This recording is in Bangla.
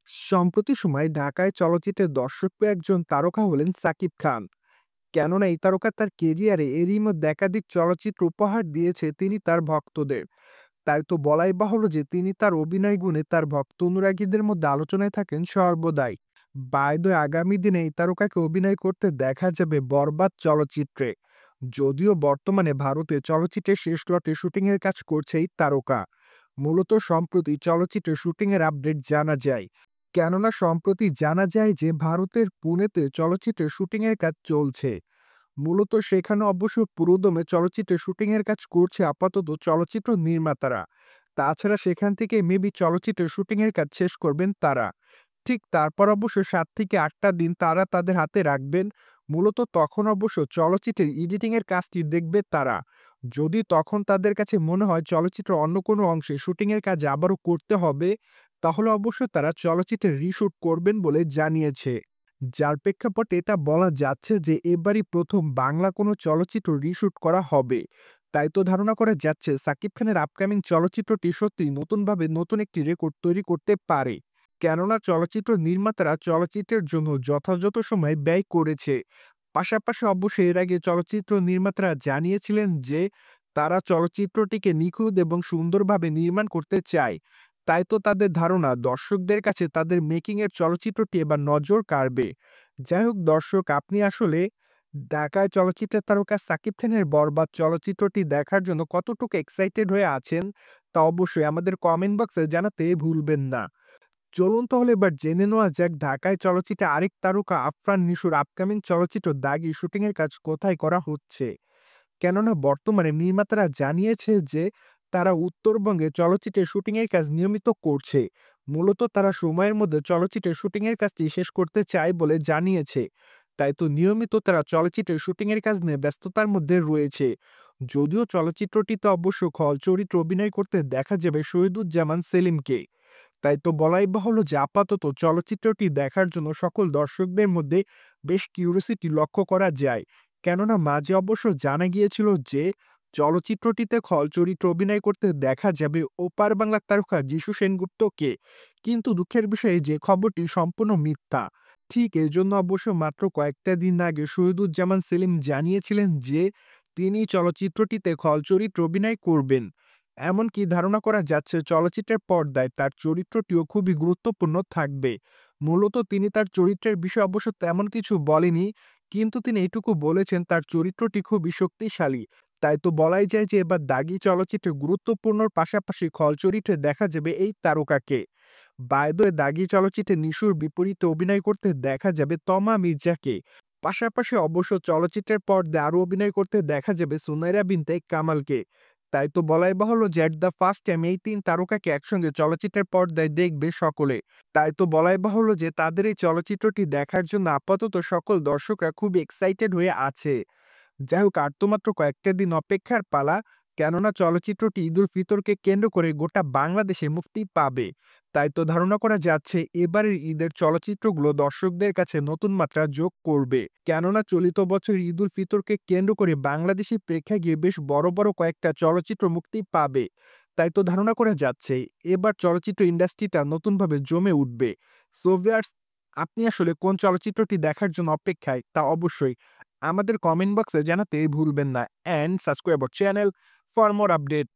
সম্প্রতি সময়ে ঢাকায় চলচ্চিত্রের দর্শকপ্রিয় একজন তারকা হলেন সাকিব খান। কেননা এই তারকা তার কেরিয়ারে এরই মধ্যে একাধিক চলচ্চিত্র উপহার দিয়েছে তিনি তার ভক্তদের। তাই তো বলাই বাহুল্য যে তিনি তার অভিনয় গুণে তার ভক্ত অনুরাগীদের মধ্যে আলোচনায় থাকেন সর্বদাই। বাইদ আগামী দিনে এই তারকাকে অভিনয় করতে দেখা যাবে বরবাদ চলচ্চিত্রে। যদিও বর্তমানে ভারতে চলচ্চিত্রের শেষ লটে শুটিংয়ের কাজ করছে এই তারকা। মূলত সম্প্রতি চলচ্চিত্রের শুটিংয়ের আপডেট জানা যায়। কেননা সম্প্রতি জানা যায় যে ভারতের পুনেতে চলচ্চিত্রের শুটিংয়ের কাজ চলছে। মূলত সেখানে অবশ্য পুরোদমে চলচ্চিত্রের শুটিংয়ের কাজ করছে আপাতত চলচ্চিত্র নির্মাতারা। তাছাড়া সেখান থেকে মেবি চলচ্চিত্রের শুটিংয়ের কাজ শেষ করবেন তারা। ঠিক তারপর অবশ্য ৭ থেকে ৮টা দিন তারা তাদের হাতে রাখবেন। মূলত তখন অবশ্য চলচ্চিত্রের এডিটিংয়ের কাজটি দেখবে তারা। যদি তখন তাদের কাছে মনে হয় চলচ্চিত্রের অন্য কোনো অংশে শুটিংয়ের কাজ আবারও করতে হবে, তাহলে অবশ্য তারা চলচ্চিত্রের রিশুট করবেন বলে জানিয়েছে। যার প্রেক্ষাপটে এটা বলা যাচ্ছে যে এবারই প্রথম বাংলা কোনো চলচ্চিত্র রিশুট করা হবে। তাই তো ধারণা করা যাচ্ছে সাকিব খানের আপকামিং চলচ্চিত্রটি সত্যিই নতুনভাবে নতুন একটি রেকর্ড তৈরি করতে পারে। কেননা চলচ্চিত্র নির্মাতারা চলচ্চিত্রের জন্য যথাযথ সময় ব্যয় করেছে। পাশাপাশি অবশ্যই এর আগে চলচ্চিত্র নির্মাতারা জানিয়েছিলেন যে তারা চলচ্চিত্রটিকে নিখুঁত এবং সুন্দরভাবে নির্মাণ করতে চায়। তাই তো তাদের ধারণা দর্শকদের কাছে তাদের মেকিং এর চলচ্চিত্রটি এবার নজর কাড়বে। যাই হোক দর্শক, আপনি আসলে ঢাকায় চলচ্চিত্রের তারকা সাকিব খানের বরবাদ চলচ্চিত্রটি দেখার জন্য কতটুকু এক্সাইটেড হয়ে আছেন তা অবশ্যই আমাদের কমেন্ট বক্সে জানাতে ভুলবেন না। চলুন তাহলে এবার জেনে নেওয়া যাক ঢাকায় চলচ্চিত্রে আরেক তারকা আফরান নিশোর আপকামিং চলচ্চিত্র দাগি শুটিং এর কাজ কোথায় করা হচ্ছে। কেননা বর্তমানে নির্মাতারা জানিয়েছে যে তারা উত্তরবঙ্গে চলচ্চিত্রের শুটিংয়ের কাজ নিয়মিত করছে। মূলত তারা সময়ের মধ্যে চলচ্চিত্রের শুটিংয়ের কাজটি শেষ করতে চায় বলে জানিয়েছে। তাই তো নিয়মিত তারা চলচ্চিত্রের শুটিংয়ের কাজ নিয়ে ব্যস্ততার মধ্যে রয়েছে। যদিও চলচ্চিত্রটিতে অবশ্য খল চরিত্রে অভিনয় করতে দেখা যাবে শহীদুজ্জামান সেলিমকে। তাই তো বলাই বাহুল্য যে আপাতত চলচ্চিত্রটি দেখার জন্য সকল দর্শকদের মধ্যে বেশ কিউরিওসিটি লক্ষ্য করা যায়। কেননা মাঝে অবশ্য জানা গিয়েছিল যে চলচ্চিত্রটিতে খল চরিত্রে অভিনয় করতে দেখা যাবে ওপার বাংলার তারকা যিশু সেনগুপ্তকে। কিন্তু দুঃখের বিষয় যে খবরটি সম্পূর্ণ মিথ্যা। ঠিক এজন্য অবশ্য মাত্র কয়েকটা দিন আগে শহীদুজ্জামান সেলিম জানিয়েছিলেন যে তিনি চলচ্চিত্রটিতে খল চরিত্রে অভিনয় করবেন। এমনকি ধারণা করা যাচ্ছে চলচ্চিত্রের পর্দায় তার চরিত্রটিও খুবই গুরুত্বপূর্ণ থাকবে। মূলত তিনি তার চরিত্রের বিষয়ে অবশ্য তেমন কিছু বলেনি, কিন্তু তিনি এটুকু বলেছেন তার চরিত্রটি খুবই শক্তিশালী। তাই তো বলাই যায় যে এবার দাগি চলচ্চিত্রে গুরুত্বপূর্ণর পাশাপাশি খল চরিত্রে দেখা যাবে এই তারকাকে। বাই দ্য ওয়ে, দাগি চলচ্চিত্রে নিশুর বিপরীতে অভিনয় করতে দেখা যাবে তমা মির্জাকে। পাশাপাশি অবশ্য চলচ্চিত্রের পর্দায় আরও অভিনয় করতে দেখা যাবে সুনাইরা বিনতে কামালকে। তাই তো বলাই বাহুল্য যে এট দ্য ফার্স্ট টাইম এই ৩ তারকাকে একসঙ্গে চলচ্চিত্রের পর্দায় দেখবে সকলে। তাই তো বলাই বাহুল্য যে তাদের এই চলচ্চিত্রটি দেখার জন্য আপাতত সকল দর্শকরা খুব এক্সাইটেড হয়ে আছে। যাই হোক, আর তো মাত্র কয়েকটা দিন অপেক্ষার পালা। কেননা চলচ্চিত্রটি ঈদুল ফিতরকে কেন্দ্র করে গোটা বাংলাদেশে মুক্তি পাবে। তাই তো ধারণা করা যাচ্ছে এবারের ঈদের চলচ্চিত্রগুলো দর্শকদের কাছে নতুন মাত্রা যোগ করবে। কেননা চলিত বছর ঈদুল ফিতরকে কেন্দ্র করে বাংলাদেশি প্রেক্ষাগৃহে বেশ বড় বড় কয়েকটা চলচ্চিত্র মুক্তি পাবে। তাই তো ধারণা করা যাচ্ছে এবার চলচ্চিত্র ইন্ডাস্ট্রিটা নতুনভাবে জমে উঠবে। সো ভিউয়ার্স, আপনি আসলে কোন চলচ্চিত্রটি দেখার জন্য অপেক্ষায় তা অবশ্যই আমাদের কমেন্ট বক্সে জানাতে ভুলবেন না। And subscribe our channel for more update.